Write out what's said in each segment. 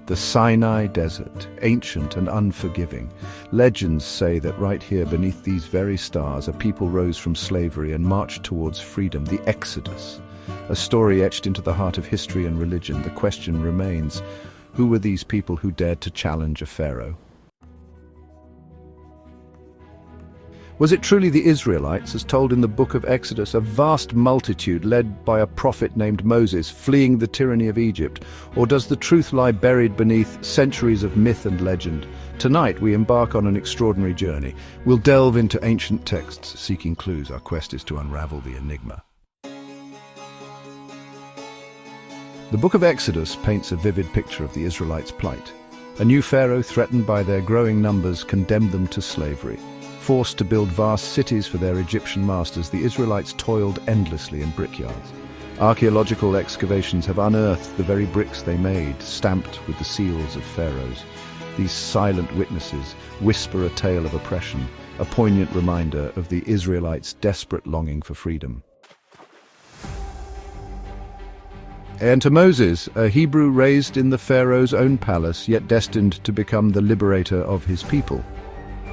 The Sinai Desert, ancient and unforgiving. Legends say that right here beneath these very stars, a people rose from slavery and marched towards freedom, the Exodus. A story etched into the heart of history and religion. The question remains, who were these people who dared to challenge a pharaoh? Was it truly the Israelites, as told in the book of Exodus, a vast multitude led by a prophet named Moses, fleeing the tyranny of Egypt? Or does the truth lie buried beneath centuries of myth and legend? Tonight we embark on an extraordinary journey. We'll delve into ancient texts, seeking clues. Our quest is to unravel the enigma. The book of Exodus paints a vivid picture of the Israelites' plight. A new pharaoh, threatened by their growing numbers, condemned them to slavery. Forced to build vast cities for their Egyptian masters, the Israelites toiled endlessly in brickyards. Archaeological excavations have unearthed the very bricks they made, stamped with the seals of pharaohs. These silent witnesses whisper a tale of oppression, a poignant reminder of the Israelites' desperate longing for freedom. Enter Moses, a Hebrew raised in the Pharaoh's own palace, yet destined to become the liberator of his people.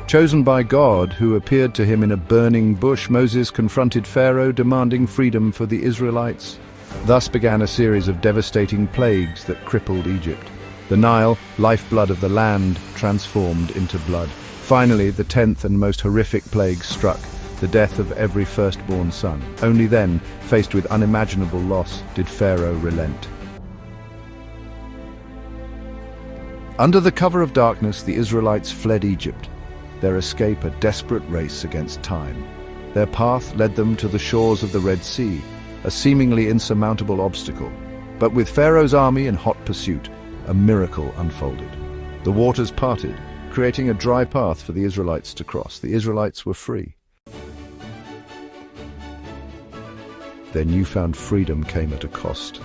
Chosen by God, who appeared to him in a burning bush, Moses confronted Pharaoh, demanding freedom for the Israelites. Thus began a series of devastating plagues that crippled Egypt. The Nile, lifeblood of the land, transformed into blood. Finally, the 10th and most horrific plague struck, the death of every firstborn son. Only then, faced with unimaginable loss, did Pharaoh relent. Under the cover of darkness, the Israelites fled Egypt. Their escape a desperate race against time. Their path led them to the shores of the Red Sea, a seemingly insurmountable obstacle. But with Pharaoh's army in hot pursuit, a miracle unfolded. The waters parted, creating a dry path for the Israelites to cross. The Israelites were free. Their newfound freedom came at a cost.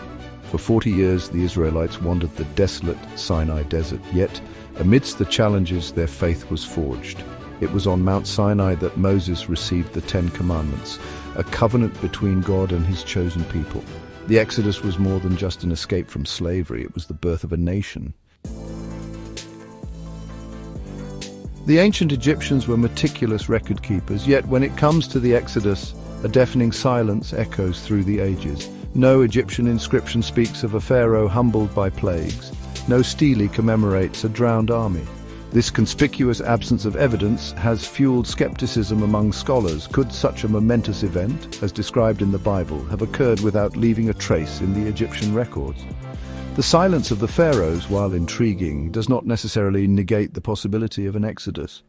For 40 years, the Israelites wandered the desolate Sinai desert, yet, amidst the challenges, their faith was forged. It was on Mount Sinai that Moses received the 10 Commandments, a covenant between God and his chosen people. The Exodus was more than just an escape from slavery, it was the birth of a nation. The ancient Egyptians were meticulous record keepers, yet when it comes to the Exodus, a deafening silence echoes through the ages. No Egyptian inscription speaks of a pharaoh humbled by plagues. No stele commemorates a drowned army. This conspicuous absence of evidence has fueled skepticism among scholars. Could such a momentous event, as described in the Bible, have occurred without leaving a trace in the Egyptian records? The silence of the pharaohs, while intriguing, does not necessarily negate the possibility of an exodus.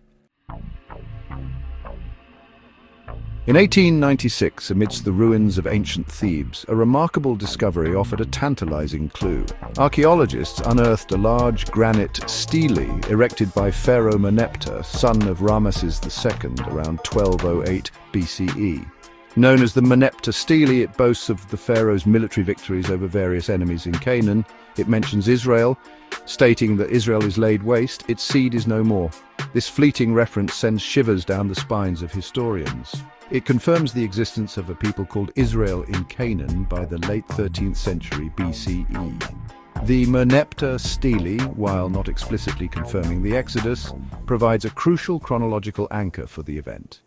In 1896, amidst the ruins of ancient Thebes, a remarkable discovery offered a tantalising clue. Archaeologists unearthed a large granite stele erected by Pharaoh Merneptah, son of Ramesses II, around 1208 BCE. Known as the Merneptah Stele, it boasts of the pharaoh's military victories over various enemies in Canaan. It mentions Israel, stating that Israel is laid waste, its seed is no more. This fleeting reference sends shivers down the spines of historians. It confirms the existence of a people called Israel in Canaan by the late 13th century BCE. The Merneptah Stele, while not explicitly confirming the Exodus, provides a crucial chronological anchor for the event.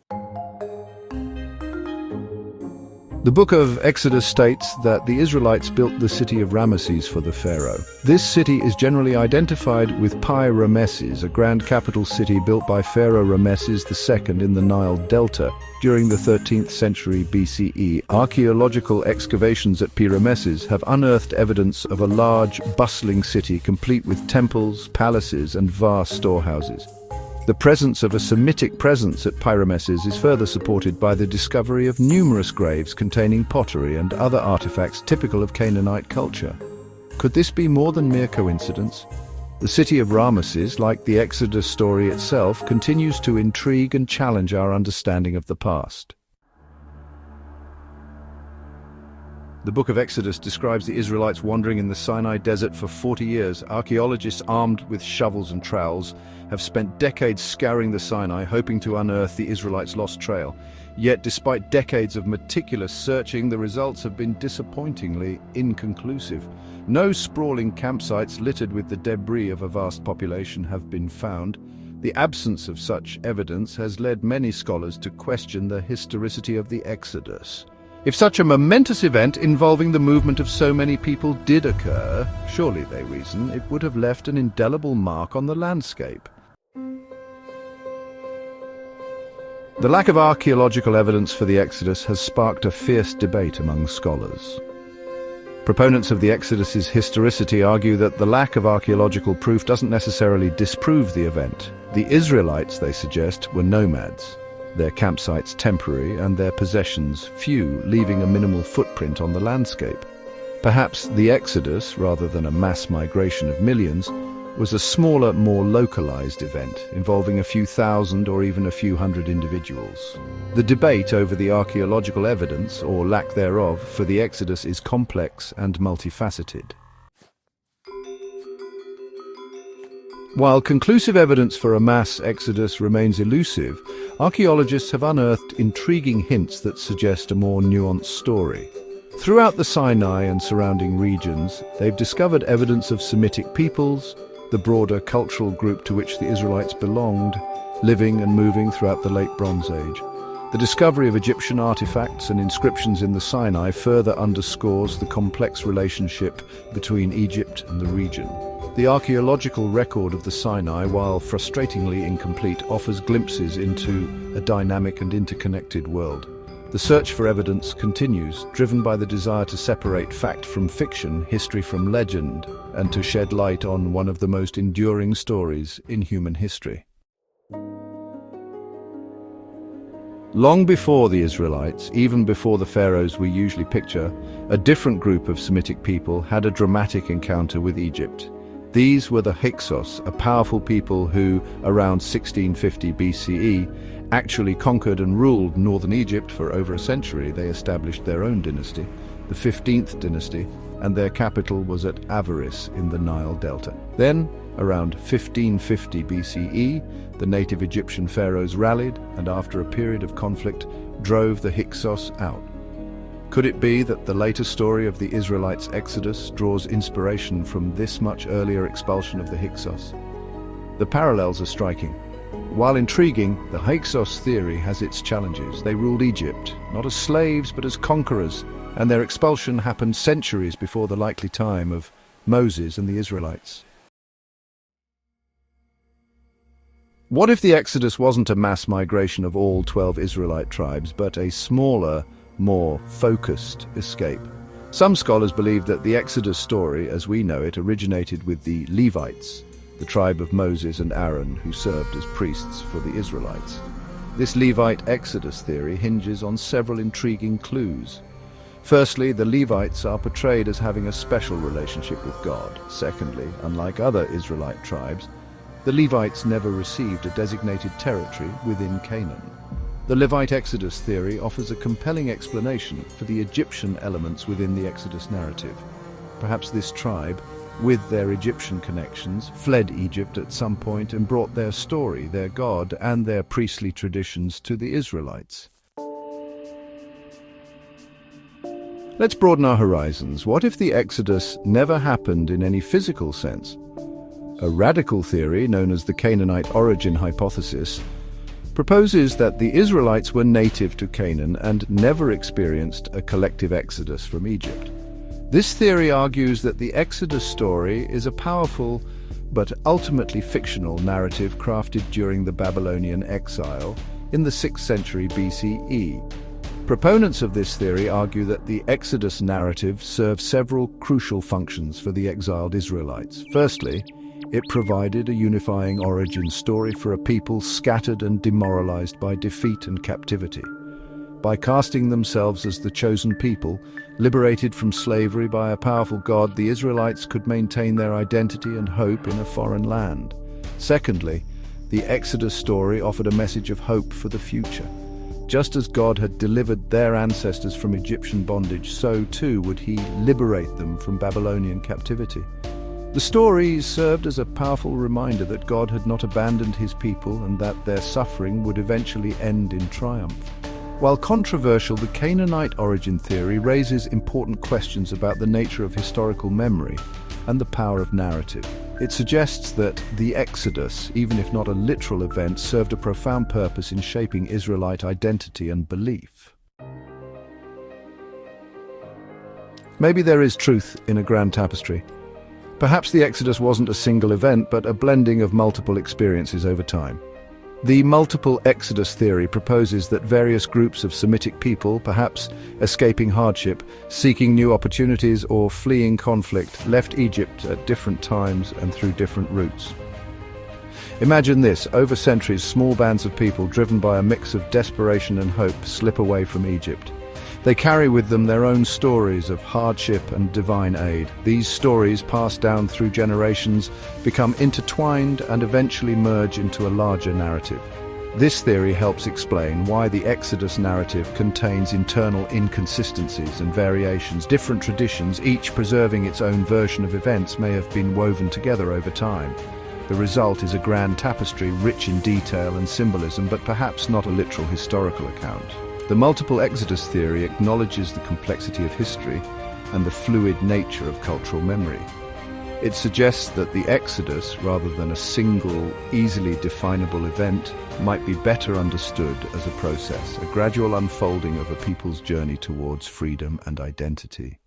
The book of Exodus states that the Israelites built the city of Ramesses for the pharaoh. This city is generally identified with Pi-Ramesses, a grand capital city built by Pharaoh Ramesses II in the Nile Delta during the 13th century BCE. Archaeological excavations at Pi-Ramesses have unearthed evidence of a large, bustling city complete with temples, palaces, and vast storehouses. The presence of a Semitic presence at Pi-Ramesses is further supported by the discovery of numerous graves containing pottery and other artifacts typical of Canaanite culture. Could this be more than mere coincidence? The city of Ramesses, like the Exodus story itself, continues to intrigue and challenge our understanding of the past. The Book of Exodus describes the Israelites wandering in the Sinai desert for 40 years. Archaeologists armed with shovels and trowels have spent decades scouring the Sinai, hoping to unearth the Israelites' lost trail. Yet, despite decades of meticulous searching, the results have been disappointingly inconclusive. No sprawling campsites littered with the debris of a vast population have been found. The absence of such evidence has led many scholars to question the historicity of the Exodus. If such a momentous event involving the movement of so many people did occur, surely, they reason, it would have left an indelible mark on the landscape. The lack of archaeological evidence for the Exodus has sparked a fierce debate among scholars. Proponents of the Exodus's historicity argue that the lack of archaeological proof doesn't necessarily disprove the event. The Israelites, they suggest, were nomads, their campsites temporary and their possessions few, leaving a minimal footprint on the landscape. Perhaps the Exodus, rather than a mass migration of millions, was a smaller, more localized event, involving a few thousand or even a few hundred individuals. The debate over the archaeological evidence, or lack thereof, for the Exodus is complex and multifaceted. While conclusive evidence for a mass exodus remains elusive, archaeologists have unearthed intriguing hints that suggest a more nuanced story. Throughout the Sinai and surrounding regions, they've discovered evidence of Semitic peoples, the broader cultural group to which the Israelites belonged, living and moving throughout the Late Bronze Age. The discovery of Egyptian artifacts and inscriptions in the Sinai further underscores the complex relationship between Egypt and the region. The archaeological record of the Sinai, while frustratingly incomplete, offers glimpses into a dynamic and interconnected world. The search for evidence continues, driven by the desire to separate fact from fiction, history from legend, and to shed light on one of the most enduring stories in human history. Long before the Israelites, even before the Pharaohs we usually picture, a different group of Semitic people had a dramatic encounter with Egypt. These were the Hyksos, a powerful people who, around 1650 BCE, actually conquered and ruled northern Egypt for over a century. They established their own dynasty, the 15th dynasty, and their capital was at Avaris in the Nile Delta. Then, around 1550 BCE, the native Egyptian pharaohs rallied and, after a period of conflict, drove the Hyksos out. Could it be that the later story of the Israelites' exodus draws inspiration from this much earlier expulsion of the Hyksos? The parallels are striking. While intriguing, the Hyksos theory has its challenges. They ruled Egypt, not as slaves but as conquerors, and their expulsion happened centuries before the likely time of Moses and the Israelites. What if the Exodus wasn't a mass migration of all 12 Israelite tribes, but a smaller, more focused escape? Some scholars believe that the Exodus story, as we know it, originated with the Levites, the tribe of Moses and Aaron, who served as priests for the Israelites. This Levite Exodus theory hinges on several intriguing clues. Firstly, the Levites are portrayed as having a special relationship with God. Secondly, unlike other Israelite tribes, the Levites never received a designated territory within Canaan. The Levite Exodus theory offers a compelling explanation for the Egyptian elements within the Exodus narrative. Perhaps this tribe, with their Egyptian connections, fled Egypt at some point and brought their story, their God, and their priestly traditions to the Israelites. Let's broaden our horizons. What if the Exodus never happened in any physical sense? A radical theory, known as the Canaanite origin hypothesis, proposes that the Israelites were native to Canaan and never experienced a collective exodus from Egypt. This theory argues that the Exodus story is a powerful but ultimately fictional narrative crafted during the Babylonian exile in the 6th century BCE. Proponents of this theory argue that the Exodus narrative serves several crucial functions for the exiled Israelites. Firstly, it provided a unifying origin story for a people scattered and demoralized by defeat and captivity. By casting themselves as the chosen people, liberated from slavery by a powerful God, the Israelites could maintain their identity and hope in a foreign land. Secondly, the Exodus story offered a message of hope for the future. Just as God had delivered their ancestors from Egyptian bondage, so too would he liberate them from Babylonian captivity. The story served as a powerful reminder that God had not abandoned his people and that their suffering would eventually end in triumph. While controversial, the Canaanite origin theory raises important questions about the nature of historical memory and the power of narrative. It suggests that the Exodus, even if not a literal event, served a profound purpose in shaping Israelite identity and belief. Maybe there is truth in a grand tapestry. Perhaps the Exodus wasn't a single event, but a blending of multiple experiences over time. The multiple Exodus theory proposes that various groups of Semitic people, perhaps escaping hardship, seeking new opportunities, or fleeing conflict, left Egypt at different times and through different routes. Imagine this: over centuries, small bands of people, driven by a mix of desperation and hope, slip away from Egypt. They carry with them their own stories of hardship and divine aid. These stories, passed down through generations, become intertwined and eventually merge into a larger narrative. This theory helps explain why the Exodus narrative contains internal inconsistencies and variations. Different traditions, each preserving its own version of events, may have been woven together over time. The result is a grand tapestry rich in detail and symbolism, but perhaps not a literal historical account. The multiple Exodus theory acknowledges the complexity of history and the fluid nature of cultural memory. It suggests that the Exodus, rather than a single, easily definable event, might be better understood as a process, a gradual unfolding of a people's journey towards freedom and identity.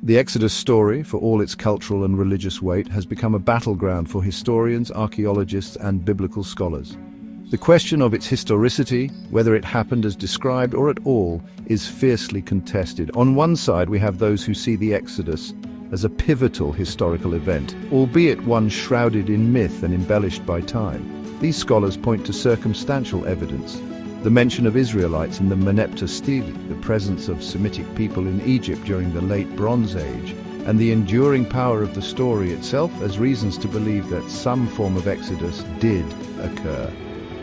The Exodus story, for all its cultural and religious weight, has become a battleground for historians, archaeologists, and biblical scholars. The question of its historicity, whether it happened as described or at all, is fiercely contested. On one side, we have those who see the Exodus as a pivotal historical event, albeit one shrouded in myth and embellished by time. These scholars point to circumstantial evidence: the mention of Israelites in the Merneptah Stele, the presence of Semitic people in Egypt during the Late Bronze Age, and the enduring power of the story itself as reasons to believe that some form of Exodus did occur.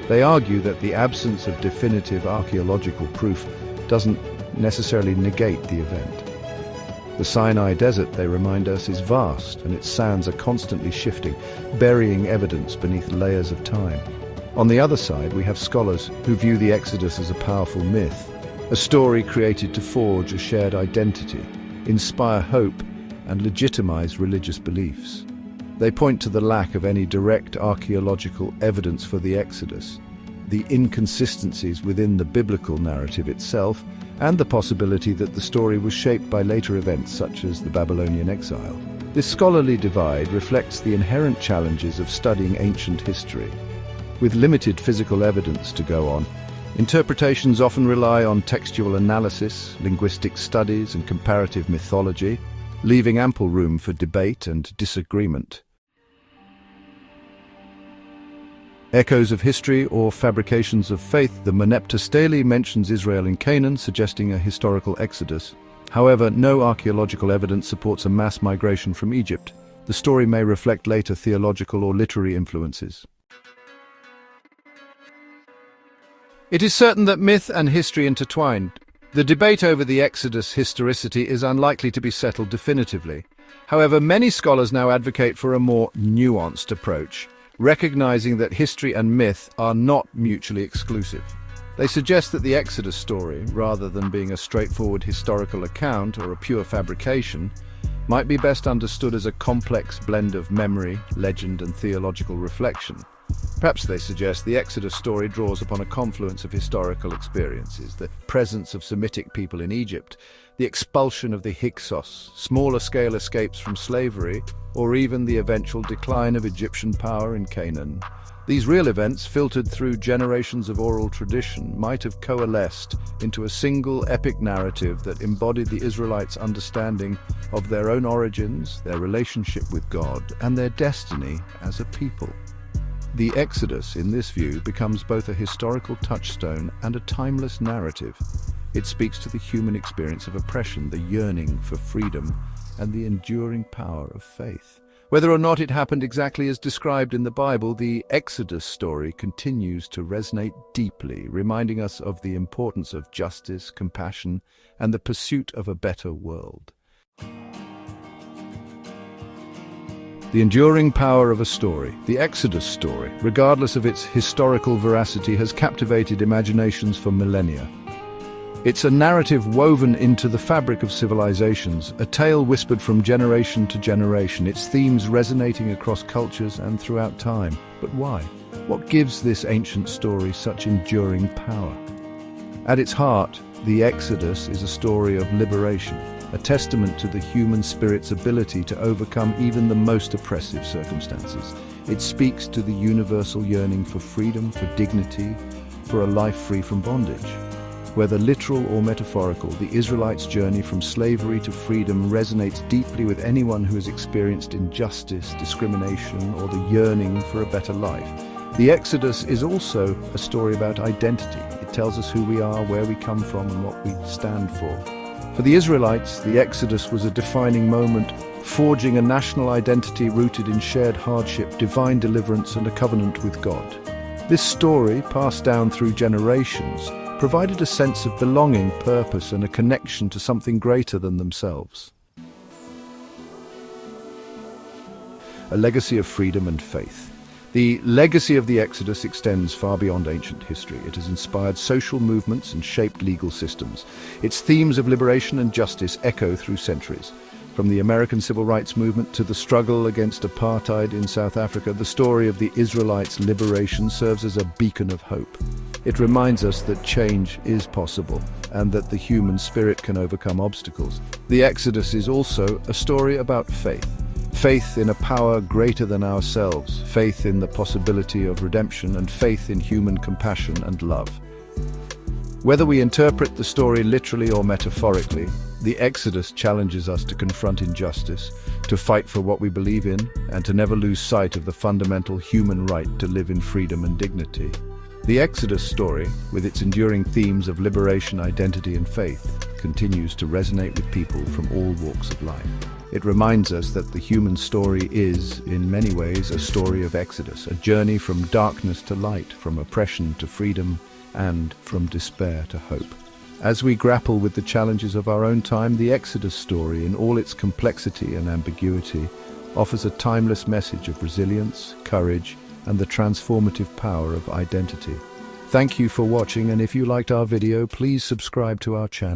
They argue that the absence of definitive archaeological proof doesn't necessarily negate the event. The Sinai desert, they remind us, is vast, and its sands are constantly shifting, burying evidence beneath layers of time. On the other side, we have scholars who view the Exodus as a powerful myth, a story created to forge a shared identity, inspire hope, and legitimize religious beliefs. They point to the lack of any direct archaeological evidence for the Exodus, the inconsistencies within the biblical narrative itself, and the possibility that the story was shaped by later events such as the Babylonian exile. This scholarly divide reflects the inherent challenges of studying ancient history. With limited physical evidence to go on, interpretations often rely on textual analysis, linguistic studies, and comparative mythology, leaving ample room for debate and disagreement. Echoes of history or fabrications of faith, the Merneptah Stele mentions Israel in Canaan, suggesting a historical exodus. However, no archaeological evidence supports a mass migration from Egypt. The story may reflect later theological or literary influences. It is certain that myth and history intertwined. The debate over the Exodus' historicity is unlikely to be settled definitively. However, many scholars now advocate for a more nuanced approach, recognizing that history and myth are not mutually exclusive. They suggest that the Exodus story, rather than being a straightforward historical account or a pure fabrication, might be best understood as a complex blend of memory, legend, and theological reflection. Perhaps they suggest the Exodus story draws upon a confluence of historical experiences: the presence of Semitic people in Egypt, the expulsion of the Hyksos, smaller-scale escapes from slavery, or even the eventual decline of Egyptian power in Canaan. These real events, filtered through generations of oral tradition, might have coalesced into a single epic narrative that embodied the Israelites' understanding of their own origins, their relationship with God, and their destiny as a people. The Exodus, in this view, becomes both a historical touchstone and a timeless narrative. It speaks to the human experience of oppression, the yearning for freedom, and the enduring power of faith. Whether or not it happened exactly as described in the Bible, the Exodus story continues to resonate deeply, reminding us of the importance of justice, compassion, and the pursuit of a better world. The enduring power of a story, the Exodus story, regardless of its historical veracity, has captivated imaginations for millennia. It's a narrative woven into the fabric of civilizations, a tale whispered from generation to generation, its themes resonating across cultures and throughout time. But why? What gives this ancient story such enduring power? At its heart, the Exodus is a story of liberation, a testament to the human spirit's ability to overcome even the most oppressive circumstances. It speaks to the universal yearning for freedom, for dignity, for a life free from bondage. Whether literal or metaphorical, the Israelites' journey from slavery to freedom resonates deeply with anyone who has experienced injustice, discrimination, or the yearning for a better life. The Exodus is also a story about identity. It tells us who we are, where we come from, and what we stand for. For the Israelites, the Exodus was a defining moment, forging a national identity rooted in shared hardship, divine deliverance, and a covenant with God. This story, passed down through generations, provided a sense of belonging, purpose, and a connection to something greater than themselves. A legacy of freedom and faith. The legacy of the Exodus extends far beyond ancient history. It has inspired social movements and shaped legal systems. Its themes of liberation and justice echo through centuries. From the American Civil Rights Movement to the struggle against apartheid in South Africa, the story of the Israelites' liberation serves as a beacon of hope. It reminds us that change is possible and that the human spirit can overcome obstacles. The Exodus is also a story about faith. Faith in a power greater than ourselves, faith in the possibility of redemption, and faith in human compassion and love. Whether we interpret the story literally or metaphorically, the Exodus challenges us to confront injustice, to fight for what we believe in, and to never lose sight of the fundamental human right to live in freedom and dignity. The Exodus story, with its enduring themes of liberation, identity, and faith, continues to resonate with people from all walks of life. It reminds us that the human story is, in many ways, a story of Exodus, a journey from darkness to light, from oppression to freedom, and from despair to hope. As we grapple with the challenges of our own time, the Exodus story, in all its complexity and ambiguity, offers a timeless message of resilience, courage, and the transformative power of identity. Thank you for watching, and if you liked our video, please subscribe to our channel.